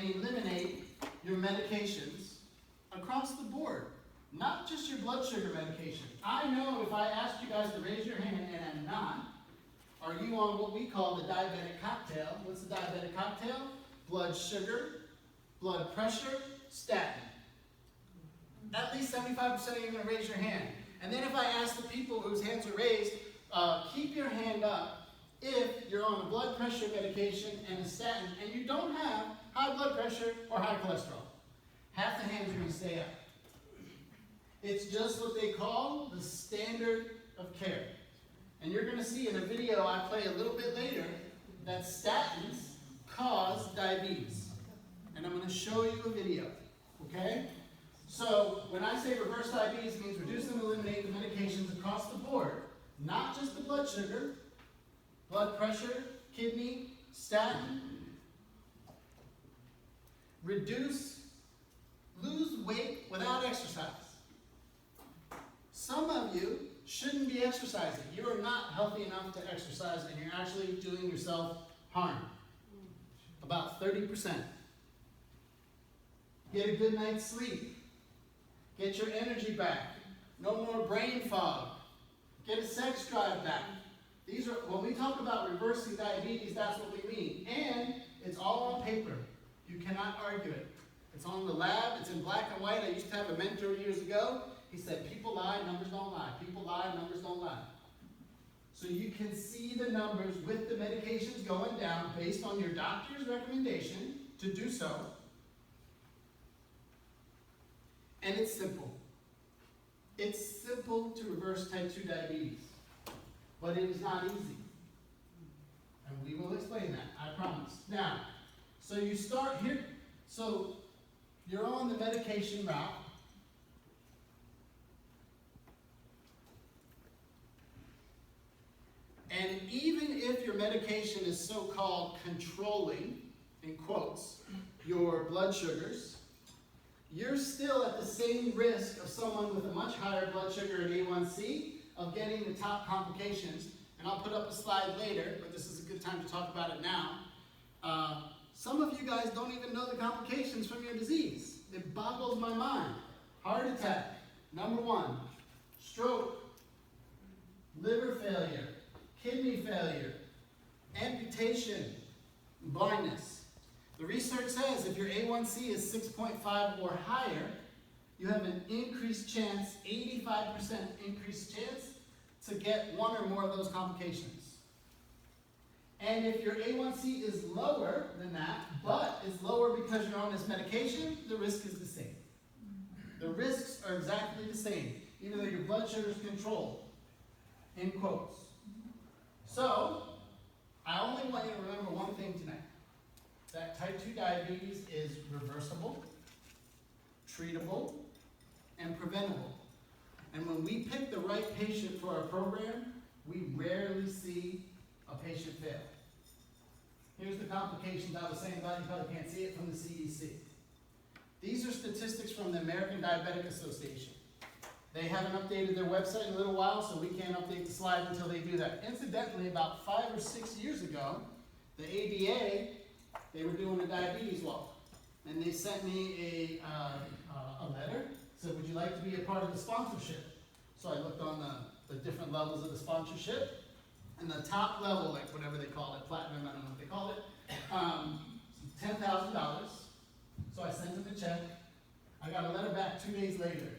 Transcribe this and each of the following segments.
and eliminate your medications across the board, not just your blood sugar medication. I know if I asked you guys to raise your hand, and I'm not, are you on what we call the diabetic cocktail? What's the diabetic cocktail? Blood sugar, blood pressure, statin. At least 75% of you are going to raise your hand. And then if I ask the people whose hands are raised, keep your hand up if you're on a blood pressure medication and a statin and you don't have high blood pressure or high cholesterol. Half the hands are going to stay up. It's just what they call the standard of care. And you're going to see in a video I play a little bit later that statins cause diabetes. And I'm going to show you a video, okay? So when I say reverse diabetes, it means reduce and eliminate the medications across the board, not just the blood sugar, blood pressure, kidney, statin. Lose weight without exercise. Some of you shouldn't be exercising. You are not healthy enough to exercise and you're actually doing yourself harm. About 30%. Get a good night's sleep. Get your energy back. No more brain fog. Get a sex drive back. These are, when we talk about reversing diabetes, that's what we mean. And it's all on paper. You cannot argue it. It's on the lab. It's in black and white. I used to have a mentor years ago. He said, people lie, numbers don't lie. People lie, numbers don't lie. So you can see the numbers with the medications going down based on your doctor's recommendation to do so. And it's simple. It's simple to reverse type 2 diabetes, but it is not easy. And we will explain that, I promise. Now, so you start here, so you're on the medication route. And even if your medication is so-called controlling, in quotes, your blood sugars, you're still at the same risk of someone with a much higher blood sugar and A1C of getting the top complications. And I'll put up a slide later, but this is a good time to talk about it now. Some of you guys don't even know the complications from your disease. It boggles my mind. Heart attack, number 1. Stroke, liver failure, kidney failure, amputation, blindness. The research says if your A1C is 6.5 or higher, you have an increased chance, 85% increased chance, to get one or more of those complications. And if your A1C is lower than that, but is lower because you're on this medication, the risk is the same. The risks are exactly the same, even though your blood sugar is controlled, in quotes. So, I only want you to remember one thing tonight. That type 2 diabetes is reversible, treatable, and preventable. And when we pick the right patient for our program, we rarely see a patient fail. Here's the complications I was saying about. You probably can't see it from the CDC. These are statistics from the American Diabetic Association. They haven't updated their website in a little while, so we can't update the slides until they do that. Incidentally, about 5 or 6 years ago, the ADA, they were doing a diabetes law. And they sent me a letter, said, would you like to be a part of the sponsorship? So I looked on the different levels of the sponsorship. And the top level, like whatever they call it, platinum, I don't know what they call it, $10,000. So I sent them a check. I got a letter back 2 days later.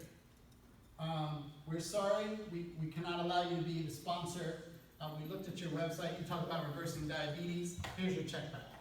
We're sorry, we cannot allow you to be the sponsor. We looked at your website, you talk about reversing diabetes. Here's your check back.